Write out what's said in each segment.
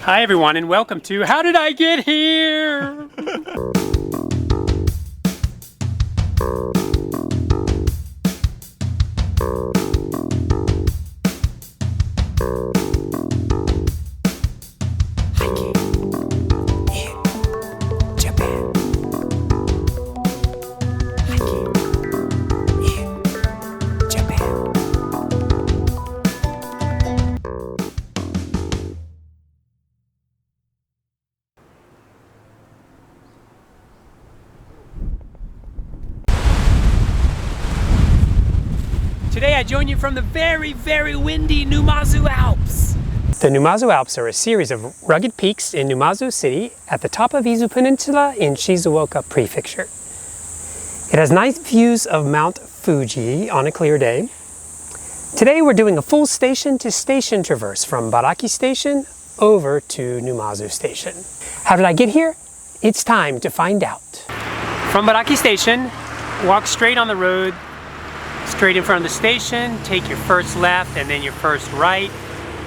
Hi everyone and welcome to How Did I Get Here? Today I join you from the very, very windy Numazu Alps. The Numazu Alps are a series of rugged peaks in Numazu City at the top of Izu Peninsula in Shizuoka Prefecture. It has nice views of Mount Fuji on a clear day. Today we're doing a full station-to-station traverse from Baraki Station over to Numazu Station. How did I get here? It's time to find out. From Baraki Station, walk straight on the road straight in front of the station, take your first left and then your first right,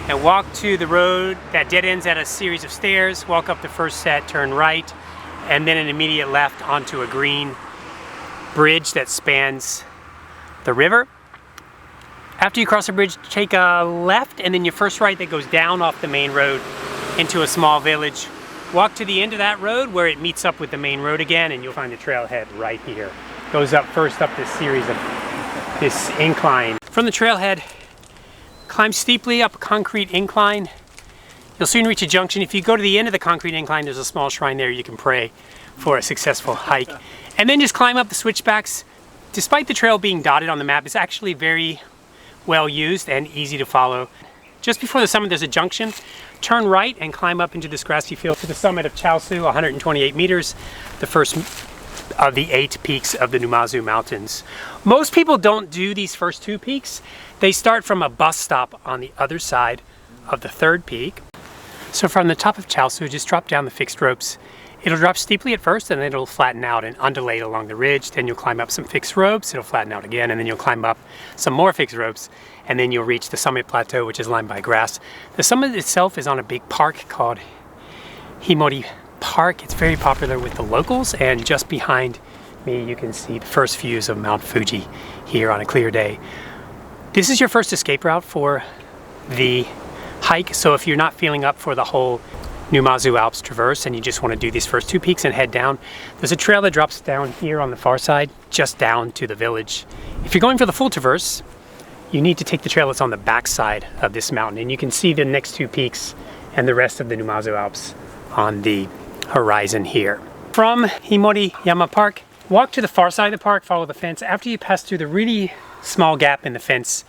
and walk to the road that dead ends at a series of stairs, walk up the first set, turn right, and then an immediate left onto a green bridge that spans the river. After you cross the bridge, take a left and then your first right that goes down off the main road into a small village. Walk to the end of that road where it meets up with the main road again, and you'll find the trailhead right here. Goes up first up this series of this incline. From the trailhead, climb steeply up a concrete incline. You'll soon reach a junction. If you go to the end of the concrete incline, there's a small shrine there. You can pray for a successful hike. And then just climb up the switchbacks. Despite the trail being dotted on the map, it's actually very well used and easy to follow. Just before the summit, there's a junction. Turn right and climb up into this grassy field to the summit of Chausu, 128 meters, the first of the 8 peaks of the Numazu Mountains. Most people don't do these first 2 peaks. They start from a bus stop on the other side of the 3rd peak. So from the top of Chausu, just drop down the fixed ropes. It'll drop steeply at first and then it'll flatten out and undulate along the ridge. Then you'll climb up some fixed ropes, it'll flatten out again, and then you'll climb up some more fixed ropes, and then you'll reach the summit plateau, which is lined by grass. The summit itself is on a big park called Himori Park. It's very popular with the locals, and just behind me you can see the first views of Mount Fuji here on a clear day. This is your first escape route for the hike, so if you're not feeling up for the whole Numazu Alps traverse and you just want to do these first 2 peaks and head down, there's a trail that drops down here on the far side, just down to the village. If you're going for the full traverse, you need to take the trail that's on the back side of this mountain, and you can see the next 2 peaks and the rest of the Numazu Alps on the horizon here. From Himori Park, walk to the far side of the park, follow the fence. After you pass through the really small gap in the fence,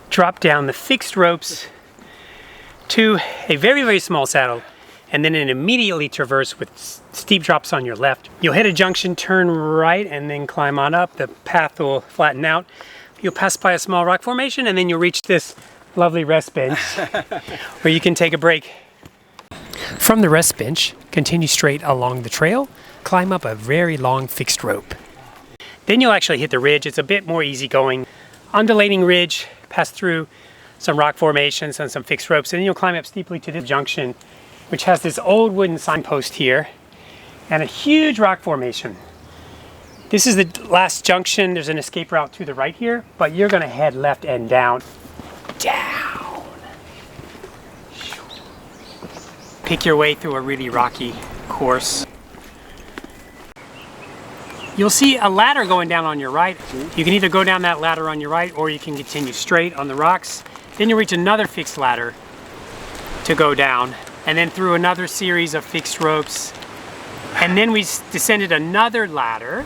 drop down the fixed ropes to a very, very small saddle, and then immediately traverse with steep drops on your left. You'll hit a junction, turn right, and then climb on up. The path will flatten out. You'll pass by a small rock formation, and then you'll reach this lovely rest bench where you can take a break. From the rest bench, continue straight along the trail, climb up a very long fixed rope. Then you'll actually hit the ridge. It's a bit more easygoing. Undulating ridge, pass through some rock formations and some fixed ropes, and then you'll climb up steeply to the junction, which has this old wooden signpost here and a huge rock formation. This is the last junction. There's an escape route to the right here, but you're gonna head left and down. Pick your way through a really rocky course. You'll see a ladder going down on your right. You can either go down that ladder on your right, or you can continue straight on the rocks. Then you reach another fixed ladder to go down, and then through another series of fixed ropes. And then we descended another ladder.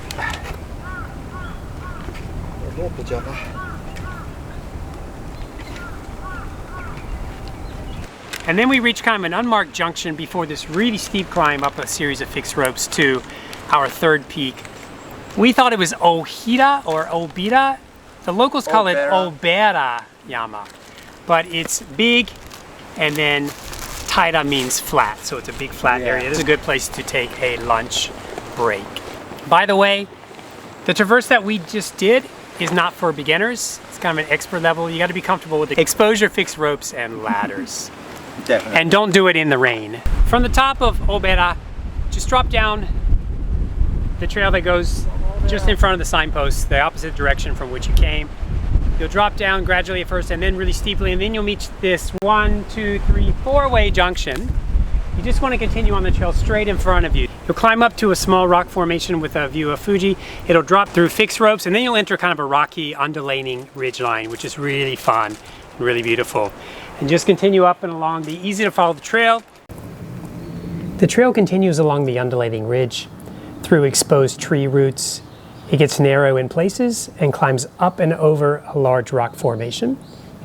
And then we reach kind of an unmarked junction before this really steep climb up a series of fixed ropes to our 3rd peak. We thought it was Ohira or Obera. The locals call it Obera Yama, but it's big, and then Taira means flat, so it's a big flat area. This is a good place to take a lunch break. By the way, the traverse that we just did is not for beginners. It's kind of an expert level. You got to be comfortable with the exposure, fixed ropes, and ladders. Definitely. And don't do it in the rain. From the top of Obera, just drop down the trail that goes just in front of the signpost, the opposite direction from which you came. You'll drop down gradually at first and then really steeply, and then you'll meet this 1, 2, 3, 4-way junction. You just want to continue on the trail straight in front of you. You'll climb up to a small rock formation with a view of Fuji. It'll drop through fixed ropes, and then you'll enter kind of a rocky, undulating ridgeline, which is really fun and really beautiful. And just continue up and along. Be easy to follow the trail. The trail continues along the undulating ridge through exposed tree roots. It gets narrow in places and climbs up and over a large rock formation,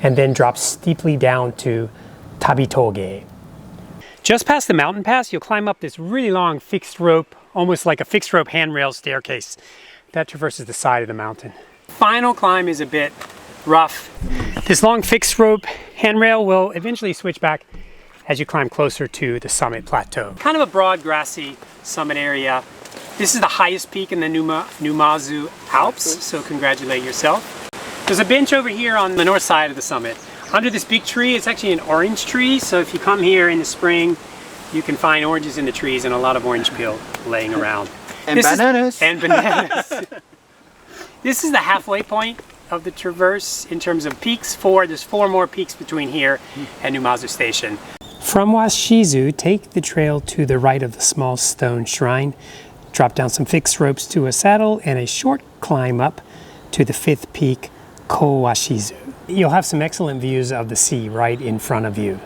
and then drops steeply down to Tabitoge. Just past the mountain pass, you'll climb up this really long fixed rope, almost like a fixed rope handrail staircase that traverses the side of the mountain. Final climb is a bit rough. This long fixed rope handrail will eventually switch back as you climb closer to the summit plateau. Kind of a broad, grassy summit area. This is the highest peak in the Numazu Alps, so congratulate yourself. There's a bench over here on the north side of the summit. Under this big tree, it's actually an orange tree, so if you come here in the spring, you can find oranges in the trees and a lot of orange peel laying around. And bananas. And bananas. This is the halfway point of the traverse in terms of peaks. There's 4 more peaks between here and Numazu Station. From Washizu, take the trail to the right of the small stone shrine. Drop down some fixed ropes to a saddle and a short climb up to the 5th peak, Ko-washizu. You'll have some excellent views of the sea right in front of you.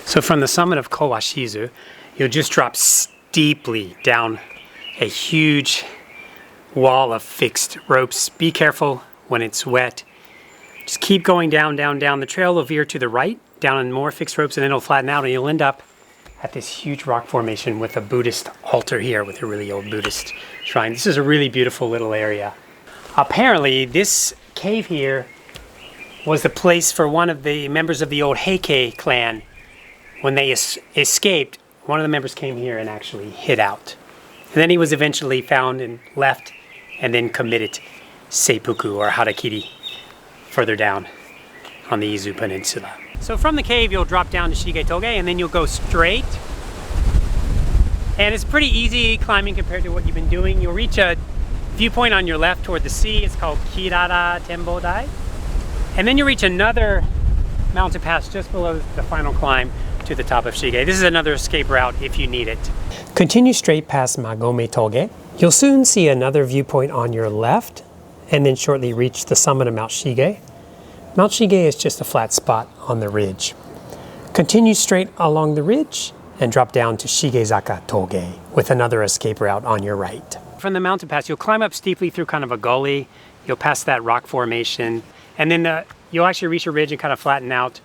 So from the summit of Ko-washizu, you'll just drop steeply down a huge wall of fixed ropes. Be careful when it's wet. Just keep going down, down, down. The trail will veer to the right, down in more fixed ropes, and then it'll flatten out, and you'll end up at this huge rock formation with a Buddhist altar here with a really old Buddhist shrine. This is a really beautiful little area. Apparently, this cave here was the place for one of the members of the old Heike clan. When they escaped, one of the members came here and actually hid out. And then he was eventually found and left, and then committed seppuku or harakiri further down on the Izu Peninsula. So from the cave, you'll drop down to Shige Toge, and then you'll go straight. And it's pretty easy climbing compared to what you've been doing. You'll reach a viewpoint on your left toward the sea. It's called Kirara Tembodai. And then you reach another mountain pass just below the final climb to the top of Shige. This is another escape route if you need it. Continue straight past Magome Toge. You'll soon see another viewpoint on your left, and then shortly reach the summit of Mt Shige. Mt Shige is just a flat spot on the ridge. Continue straight along the ridge and drop down to Shigezaka Toge with another escape route on your right. From the mountain pass, you'll climb up steeply through kind of a gully. You'll pass that rock formation, and then you'll actually reach a ridge and kind of flatten out.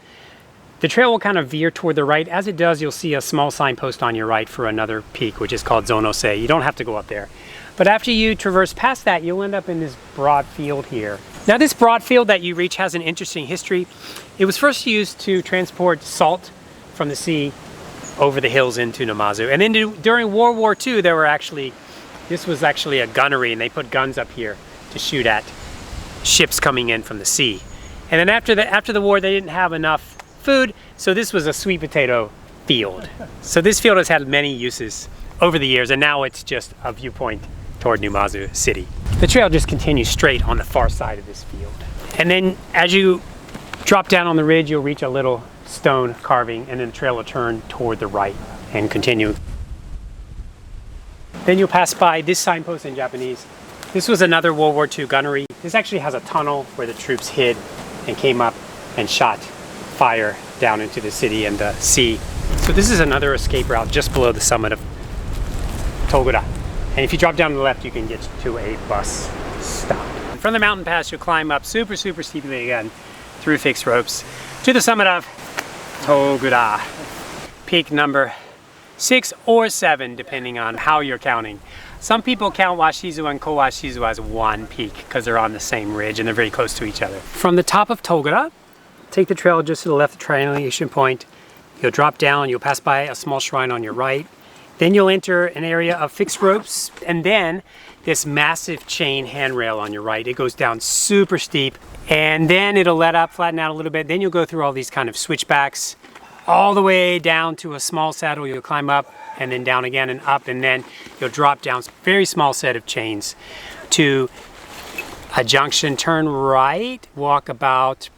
The trail will kind of veer toward the right. As it does, you'll see a small signpost on your right for another peak, which is called Zonose. You don't have to go up there. But after you traverse past that, you'll end up in this broad field here. Now, this broad field that you reach has an interesting history. It was first used to transport salt from the sea over the hills into Numazu. And then during World War II, this was actually a gunnery, and they put guns up here to shoot at ships coming in from the sea. And then after the war, they didn't have enough food, so this was a sweet potato field. So this field has had many uses over the years, and now it's just a viewpoint toward Numazu City. The trail just continues straight on the far side of this field. And then as you drop down on the ridge, you'll reach a little stone carving, and then the trail will turn toward the right and continue. Then you'll pass by this signpost in Japanese. This was another World War II gunnery. This actually has a tunnel where the troops hid and came up and shot fire down into the city and the sea. So this is another escape route just below the summit of Togura. And if you drop down to the left, you can get to a bus stop. From the mountain pass, you'll climb up super steeply again through fixed ropes to the summit of Togura. Peak number 6 or 7, depending on how you're counting. Some people count Washizu and Ko-washizu as one peak because they're on the same ridge and they're very close to each other. From the top of Togura, take the trail just to the left of the triangulation point. You'll drop down, you'll pass by a small shrine on your right. Then you'll enter an area of fixed ropes, and then this massive chain handrail on your right. It goes down super steep, and then it'll let up, flatten out a little bit. Then you'll go through all these kind of switchbacks all the way down to a small saddle. You'll climb up and then down again and up, and then you'll drop down a very small set of chains to a junction. Turn right, walk about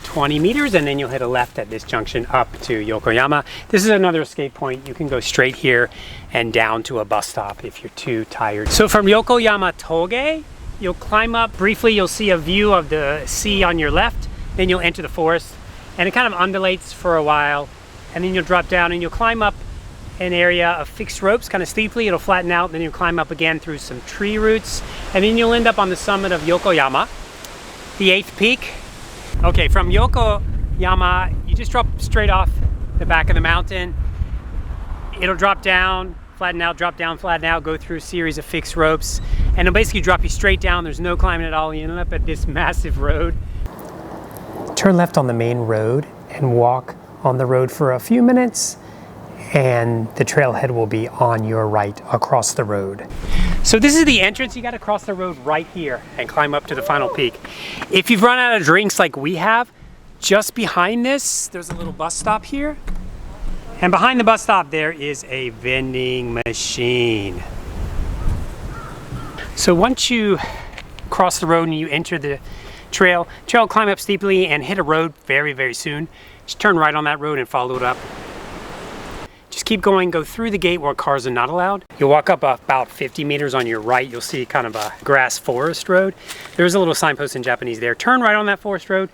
20 meters, and then you'll hit a left at this junction up to Yokoyama. This is another escape point. You can go straight here and down to a bus stop if you're too tired. So from Yokoyama Toge, you'll climb up briefly. You'll see a view of the sea on your left. Then you'll enter the forest, and it kind of undulates for a while, and then you'll drop down and you'll climb up an area of fixed ropes kind of steeply. It'll flatten out, then you'll climb up again through some tree roots, and then you'll end up on the summit of Yokoyama, the 8th peak. Okay, from Yokoyama, you just drop straight off the back of the mountain. It'll drop down, flatten out, drop down, flatten out, go through a series of fixed ropes, and it'll basically drop you straight down. There's no climbing at all. You end up at this massive road. Turn left on the main road and walk on the road for a few minutes, and the trailhead will be on your right across the road. So this is the entrance. You got to cross the road right here and climb up to the final peak. If you've run out of drinks like we have, just behind this, there's a little bus stop here. And behind the bus stop, there is a vending machine. So once you cross the road and you enter the trail, climb up steeply and hit a road very, very soon. Just turn right on that road and follow it up. Just keep going, go through the gate where cars are not allowed. You'll walk up about 50 meters on your right. You'll see kind of a grass forest road. There's a little signpost in Japanese there. Turn right on that forest road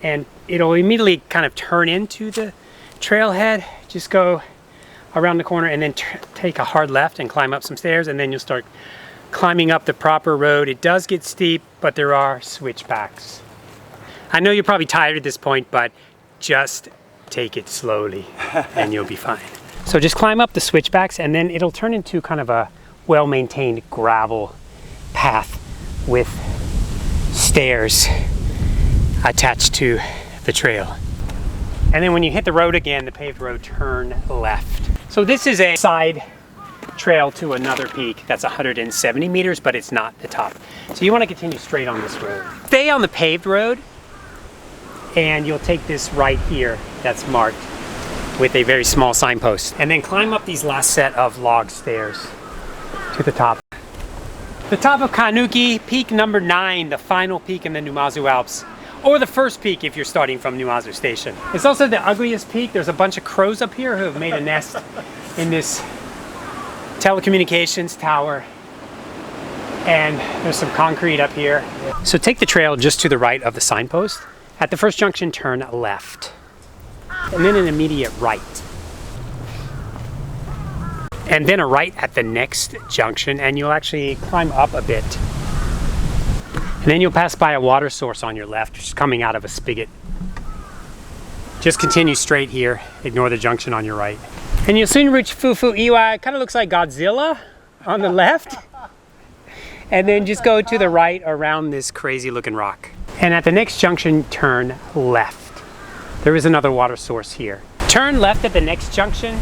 and it'll immediately kind of turn into the trailhead. Just go around the corner and then take a hard left and climb up some stairs, and then you'll start climbing up the proper road. It does get steep, but there are switchbacks. I know you're probably tired at this point, but just take it slowly and you'll be fine. So just climb up the switchbacks, and then it'll turn into kind of a well-maintained gravel path with stairs attached to the trail. And then when you hit the road again, the paved road, turn left. So this is a side trail to another peak that's 170 meters, but it's not the top. So you want to continue straight on this road. Stay on the paved road, and you'll take this right here that's marked with a very small signpost, and then climb up these last set of log stairs to the top. The top of Kanuki, peak number 9, the final peak in the Numazu Alps, or the first peak if you're starting from Numazu Station. It's also the ugliest peak. There's a bunch of crows up here who have made a nest in this telecommunications tower, and there's some concrete up here. So take the trail just to the right of the signpost. At the first junction, turn left, and then an immediate right, and then a right at the next junction, and you'll actually climb up a bit, and then you'll pass by a water source on your left, which is coming out of a spigot. Just continue straight here, ignore the junction on your right, and you'll soon reach Fufu Iwa. It kind of looks like Godzilla on the left, and then just go to the right around this crazy looking rock. And at the next junction, turn left. There is another water source here. Turn left at the next junction.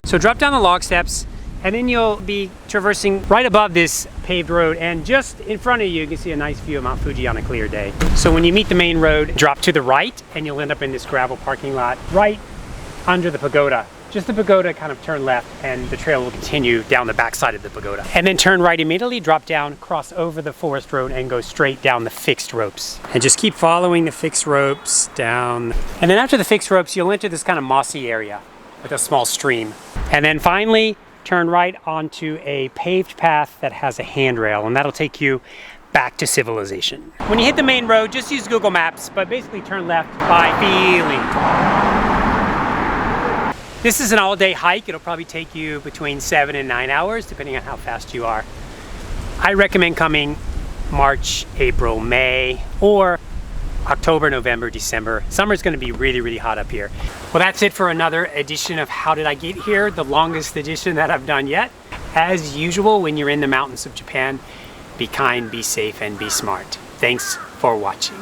So drop down the log steps, and then you'll be traversing right above this paved road, and just in front of you, you can see a nice view of Mount Fuji on a clear day. So when you meet the main road, drop to the right, and you'll end up in this gravel parking lot right under the pagoda. Just the pagoda, kind of turn left, and the trail will continue down the backside of the pagoda. And then turn right immediately, drop down, cross over the forest road, and go straight down the fixed ropes. And just keep following the fixed ropes down. And then after the fixed ropes, you'll enter this kind of mossy area with a small stream. And then finally, turn right onto a paved path that has a handrail, and that'll take you back to civilization. When you hit the main road, just use Google Maps, but basically turn left by feeling. This is an all-day hike. It'll probably take you between 7 and 9 hours, depending on how fast you are. I recommend coming March, April, May, or October, November, December. Summer's gonna be really, really hot up here. Well, that's it for another edition of How Did I Get Here? The longest edition that I've done yet. As usual, when you're in the mountains of Japan, be kind, be safe, and be smart. Thanks for watching.